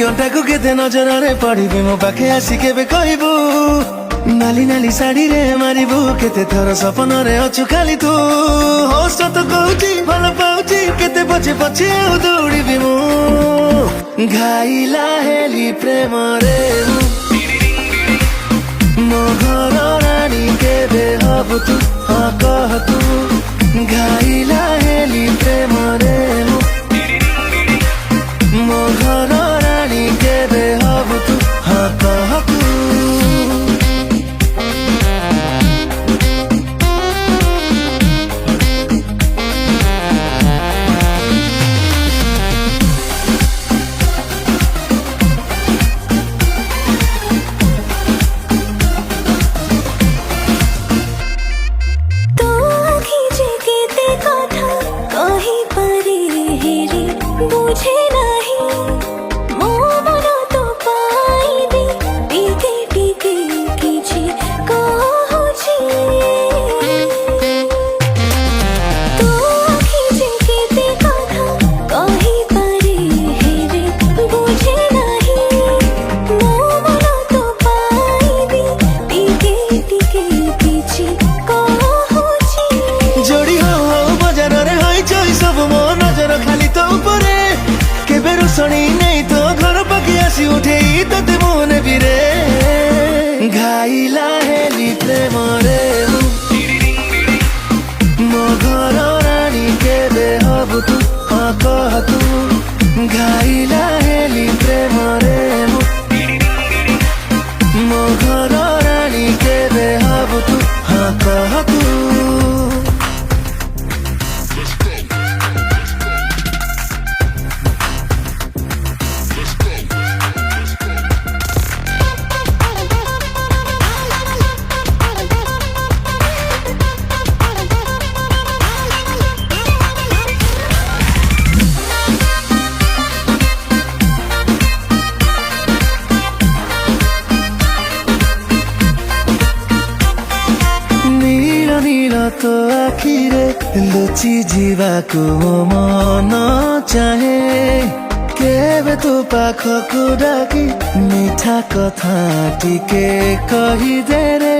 ଅଣ୍ଟାକୁ କେତେ ନଜରରେ ପଡ଼ିବି ମୋ ପାଖେ ଆସି କେବେ କହିବୁ ନାଲି ନାଲି ଶାଢ଼ୀରେ ମାରିବୁ କେତେ ଥର ସପନରେ ଅଛୁ ଖାଲି ତୁ ହୋସ ତ କହୁଛି ଭଲ ପାଉଛି କେତେ ପଛେ ପଛେ ଆଉ ଦୌଡ଼ିବି ମୁଁ ଘାଇଲା ହେଲି ପ୍ରେମରେ ମୋ ଘର ରାଣୀ କେବେ ହବୁ ତୁ ହଁ କହ ତୁ ଘାଇଲା ହେଲି ପ୍ରେମରେ ମୋ ଘର ରାଣୀ କେବେ ହବୁ ତୁ ହଁ କହ ତୁ বুঝে নাহি মো মন তো পাইবি টিকে টিকে কিছু কହୁছি তো খিজে কেতে কথা কহি পারি হেরে বুঝে নাহি মো মন তো পাইবি টিকে টিকে কিছু কହୁছি जोड़ी हो बजारे हई चई सब मो नजर खाली तो उपरे केबे रुसणी नहीं तो घर पाखे आसी उठे तोते मोने बिरे घाइला हेली प्रेम रे मो घर रानी केबे हबु तू हाँ कह तू घाइला हेली प्रेम रे मो घर रानी केबे हबु तू हाँ कह तू तो आखिरे लुचि जीवाको मन चाहे केबे तू पाखको डाकी मिठा कथा टिके कहिदे रे